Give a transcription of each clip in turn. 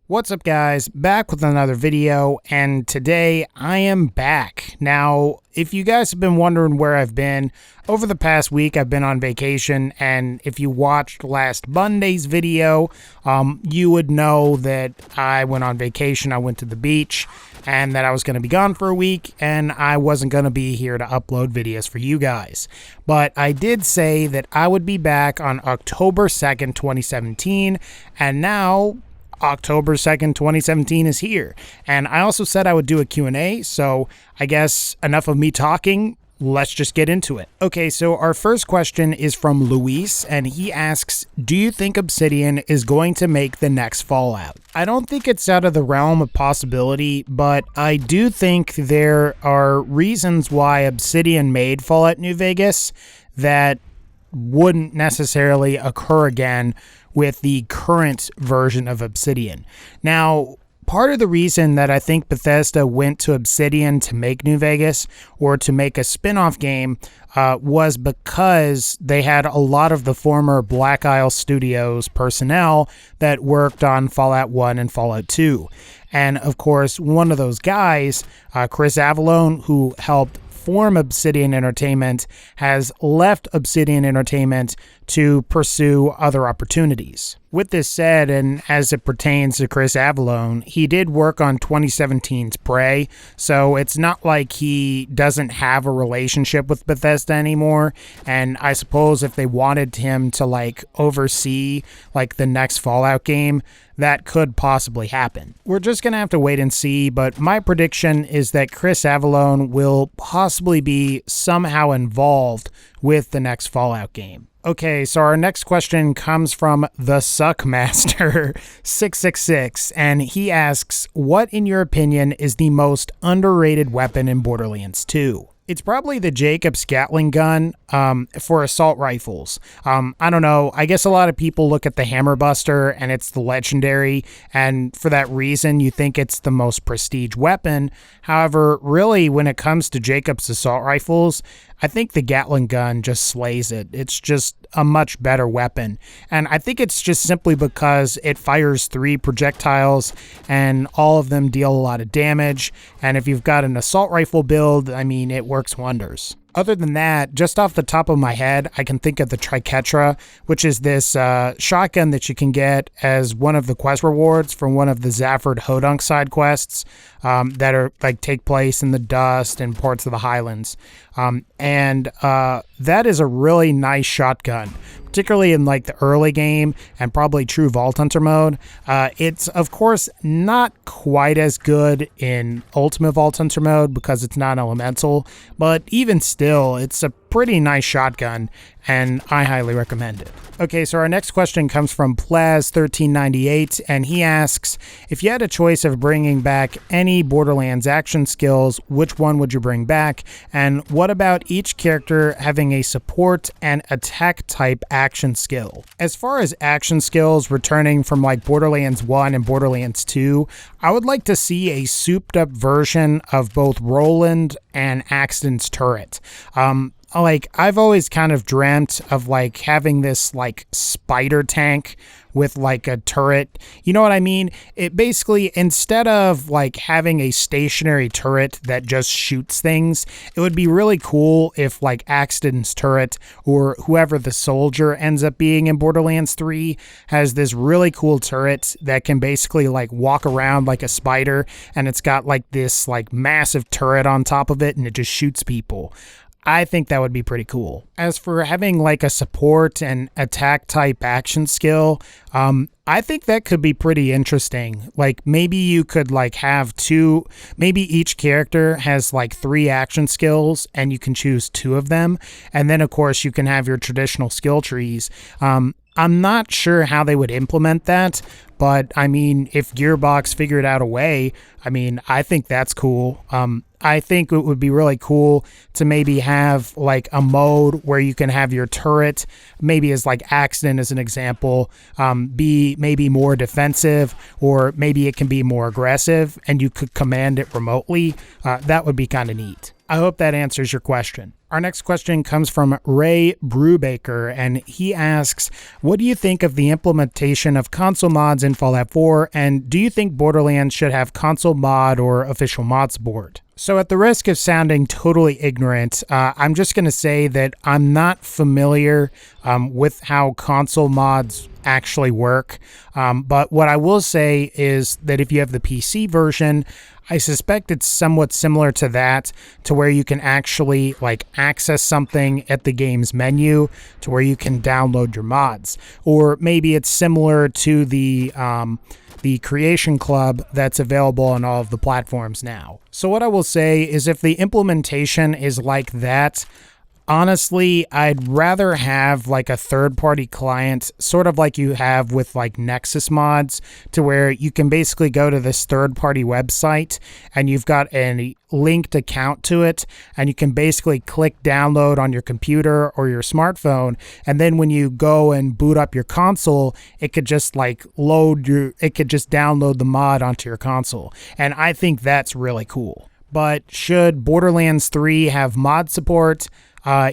What's up, guys? Back with another video, and today I am back. Now, if you guys have been wondering where I've been, over the past week I've been on vacation, and if you watched last Monday's video, you would know that I went on vacation. I went to the beach, and that I was going to be gone for a week, and I wasn't going to be here to upload videos for you guys. But I did say that I would be back on October 2nd, 2017, and now October 2nd, 2017 is here. And I also said I would do a Q&A, so I guess enough of me talking. Let's just get into it. Okay, so our first question is from Luis, and he asks, do you think Obsidian is going to make the next Fallout? I don't think it's out of the realm of possibility, but I do think there are reasons why Obsidian made Fallout New Vegas that wouldn't necessarily occur again with the current version of Obsidian. Now, part of the reason that I think Bethesda went to Obsidian to make New Vegas or to make a spin-off game was because they had a lot of the former Black Isle Studios personnel that worked on Fallout 1 and Fallout 2. And of course, one of those guys, Chris Avellone, who helped form Obsidian Entertainment, has left Obsidian Entertainment to pursue other opportunities. With this said, and as it pertains to Chris Avellone, he did work on 2017's Prey, so it's not like he doesn't have a relationship with Bethesda anymore, and I suppose if they wanted him to oversee the next Fallout game, that could possibly happen. We're just gonna have to wait and see, but my prediction is that Chris Avellone will possibly be somehow involved with the next Fallout game. Okay, so our next question comes from the Suckmaster 666, and he asks, what in your opinion is the most underrated weapon in Borderlands 2? It's probably the Jacob's Gatling gun for assault rifles. I don't know. I guess a lot of people look at the Hammerbuster and it's the legendary, and for that reason, you think it's the most prestige weapon. However, really, when it comes to Jacob's assault rifles, I think the Gatling gun just slays it. It's just a much better weapon. And I think it's just simply because it fires 3 projectiles and all of them deal a lot of damage. And if you've got an assault rifle build, I mean, it works wonders. Other than that, just off the top of my head, I can think of the Triquetra, which is this shotgun that you can get as one of the quest rewards from one of the Zafford Hodunk side quests that are take place in the Dust and parts of the Highlands. That is a really nice shotgun, particularly in the early game and probably true Vault Hunter mode. It's of course not quite as good in Ultimate Vault Hunter mode because it's not elemental, but even still, it's a pretty nice shotgun, and I highly recommend it. Okay, so our next question comes from Plaz1398, and he asks, if you had a choice of bringing back any Borderlands action skills, which one would you bring back? And what about each character having a support and attack type action skill? As far as action skills returning from Borderlands 1 and Borderlands 2, I would like to see a souped up version of both Roland and Axton's turret. I've always kind of dreamt of having this spider tank with a turret. You know what I mean? It basically, instead of having a stationary turret that just shoots things, it would be really cool if Axton's turret, or whoever the soldier ends up being in Borderlands 3, has this really cool turret that can basically walk around like a spider, and it's got this massive turret on top of it, and it just shoots people. I think that would be pretty cool. As for having a support and attack type action skill, I think that could be pretty interesting. Maybe you could have 2, maybe each character has 3 action skills and you can choose 2 of them. And then of course you can have your traditional skill trees. I'm not sure how they would implement that, but I mean, if Gearbox figured out a way, I mean, I think that's cool. I think it would be really cool to maybe have a mode where you can have your turret, maybe as Axton as an example, be maybe more defensive, or maybe it can be more aggressive and you could command it remotely. That would be kind of neat. I hope that answers your question. Our next question comes from Ray Brubaker, and he asks, what do you think of the implementation of console mods in Fallout 4, and do you think Borderlands should have console mod or official mod support? So at the risk of sounding totally ignorant, I'm just going to say that I'm not familiar with how console mods actually work. But what I will say is that if you have the PC version, I suspect it's somewhat similar to that, to where you can actually like access something at the game's menu to where you can download your mods. Or maybe it's similar to the Creation Club that's available on all of the platforms now. So what I will say is if the implementation is like that, honestly, I'd rather have like a third-party client, sort of like you have with like Nexus mods, to where you can basically go to this third-party website and you've got a linked account to it, and you can basically click download on your computer or your smartphone, and then when you go and boot up your console, it could just like it could just download the mod onto your console. And I think that's really cool. But should Borderlands 3 have mod support?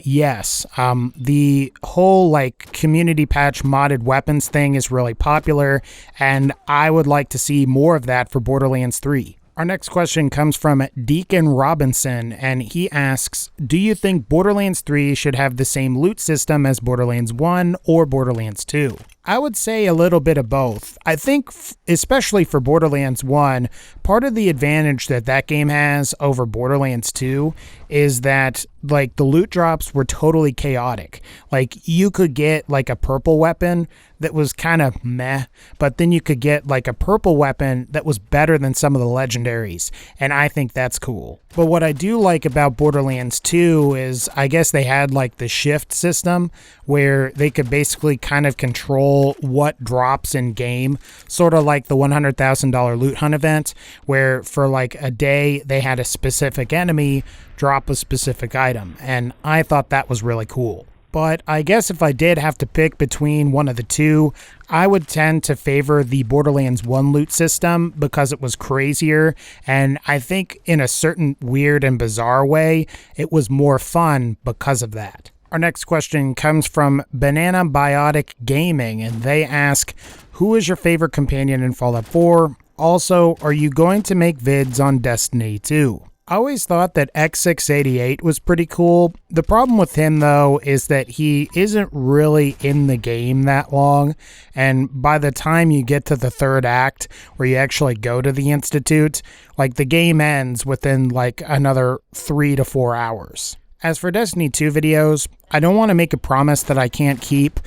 Yes. The whole like community patch modded weapons thing is really popular, and I would like to see more of that for Borderlands 3. Our next question comes from Deacon Robinson, and he asks, do you think Borderlands 3 should have the same loot system as Borderlands 1 or Borderlands 2? I would say a little bit of both. I think, especially for Borderlands 1, part of the advantage that that game has over Borderlands 2 is that, like, the loot drops were totally chaotic. Like, you could get, like, a purple weapon that was kind of meh, but then you could get, like, a purple weapon that was better than some of the legendaries, and I think that's cool. But what I do like about Borderlands 2 is, I guess they had, like, the shift system, where they could basically kind of control what drops in game, sort of like the $100,000 loot hunt event, where for like a day they had a specific enemy drop a specific item, and I thought that was really cool. But I guess if I did have to pick between one of the two, I would tend to favor the Borderlands 1 loot system because it was crazier, and I think in a certain weird and bizarre way, it was more fun because of that. Our next question comes from Banana Biotic Gaming, and they ask, who is your favorite companion in Fallout 4? Also, are you going to make vids on Destiny 2? I always thought that X688 was pretty cool. The problem with him, though, is that he isn't really in the game that long, and by the time you get to the third act, where you actually go to the Institute, like, the game ends within, like, another 3 to 4 hours. As for Destiny 2 videos, I don't want to make a promise that I can't keep,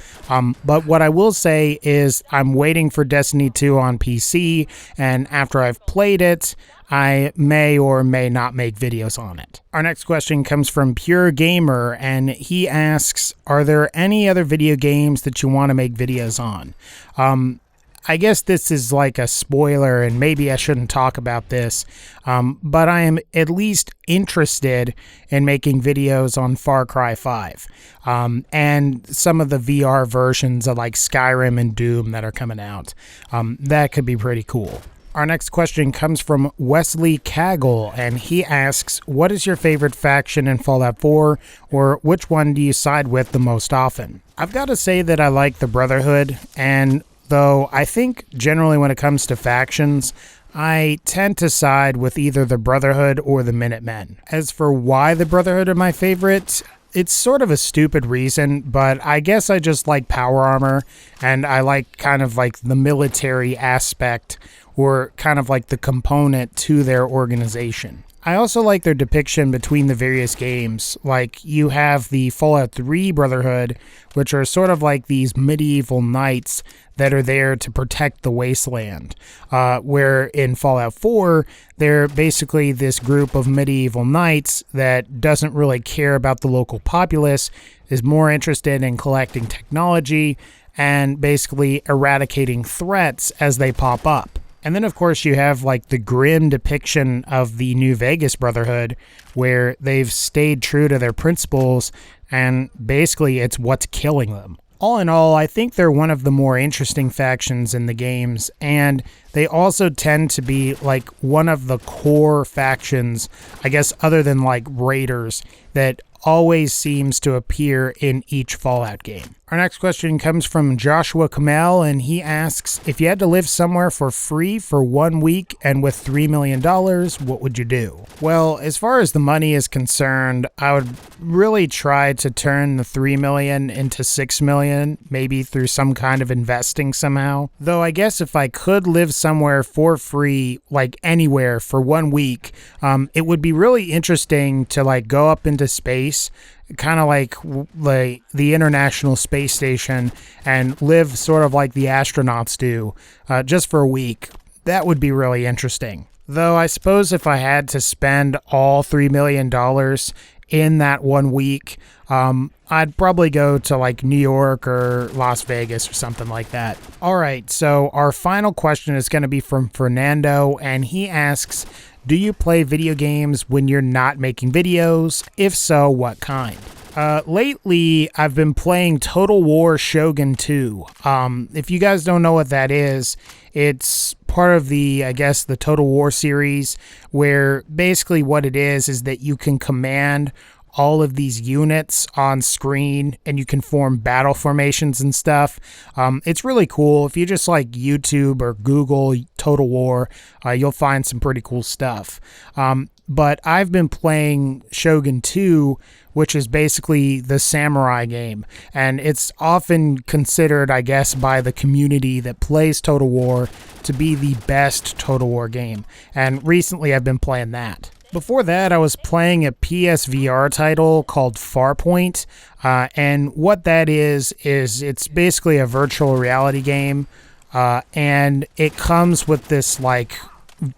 but what I will say is I'm waiting for Destiny 2 on PC, and after I've played it, I may or may not make videos on it. Our next question comes from Pure Gamer, and he asks, are there any other video games that you want to make videos on? I guess this is like a spoiler, and maybe I shouldn't talk about this, but I am at least interested in making videos on Far Cry 5, and some of the VR versions of like Skyrim and Doom that are coming out. That could be pretty cool. Our next question comes from Wesley Kaggle, and he asks, what is your favorite faction in Fallout 4, or which one do you side with the most often? I've got to say that I like the Brotherhood, and though I think generally when it comes to factions, I tend to side with either the Brotherhood or the Minutemen. As for why the Brotherhood are my favorite, it's sort of a stupid reason, but I guess I just like power armor, and I like kind of like the military aspect, or kind of like the component to their organization. I also like their depiction between the various games. Like, you have the Fallout 3 Brotherhood, which are sort of like these medieval knights that are there to protect the wasteland, where in Fallout 4, they're basically this group of medieval knights that doesn't really care about the local populace, is more interested in collecting technology and basically eradicating threats as they pop up. And then, of course, you have like the grim depiction of the New Vegas Brotherhood, where they've stayed true to their principles, and basically it's what's killing them. All in all, I think they're one of the more interesting factions in the games, and they also tend to be like one of the core factions, I guess, other than like raiders, that always seems to appear in each Fallout game. Our next question comes from Joshua Kamel, and he asks, if you had to live somewhere for free for 1 week and with $3 million, what would you do? Well, as far as the money is concerned, I would really try to turn the $3 million into $6 million, maybe through some kind of investing somehow. Though I guess if I could live somewhere for free, like anywhere for 1 week, it would be really interesting to like go up into space, kind of like the International Space Station, and live sort of like the astronauts do, just for a week. That would be really interesting. Though I suppose if I had to spend all $3 million in that 1 week, I'd probably go to like New York or Las Vegas or something like that. All right, so our final question is going to be from Fernando, and he asks, do you play video games when you're not making videos? If so, what kind? Lately, I've been playing Total War Shogun 2. If you guys don't know what that is, it's part of the, I guess, the Total War series, where basically what it is that you can command all of these units on screen and you can form battle formations and stuff. It's really cool. If you just like YouTube or Google Total War, you'll find some pretty cool stuff. But I've been playing Shogun 2, which is basically the samurai game. And it's often considered, I guess, by the community that plays Total War to be the best Total War game. And recently I've been playing that. Before that, I was playing a PSVR title called Farpoint, and what that is it's basically a virtual reality game, and it comes with this like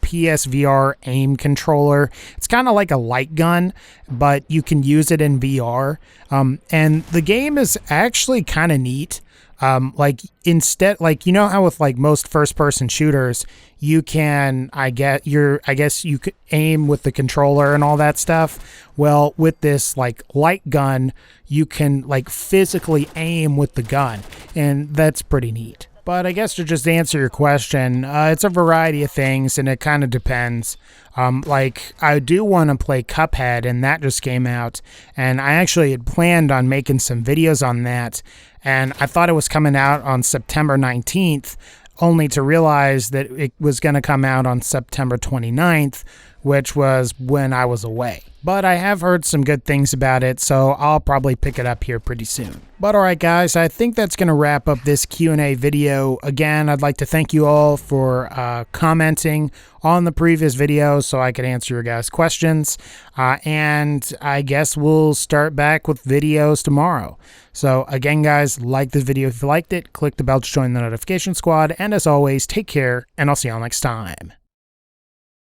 PSVR aim controller. It's kind of like a light gun, but you can use it in VR, and the game is actually kind of neat. Like instead, like, you know how with like most first person shooters, you can, I guess you could aim with the controller and all that stuff. Well, with this like light gun, you can like physically aim with the gun, and that's pretty neat. But I guess to just answer your question, it's a variety of things, and it kind of depends. Like, I do want to play Cuphead, and that just came out, and I actually had planned on making some videos on that, and I thought it was coming out on September 19th, only to realize that it was going to come out on September 29th, which was when I was away. But I have heard some good things about it, so I'll probably pick it up here pretty soon. But alright guys, I think that's going to wrap up this Q&A video. Again, I'd like to thank you all for commenting on the previous video so I could answer your guys' questions. And I guess we'll start back with videos tomorrow. So again guys, like this video if you liked it, click the bell to join the notification squad, and as always, take care, and I'll see y'all next time.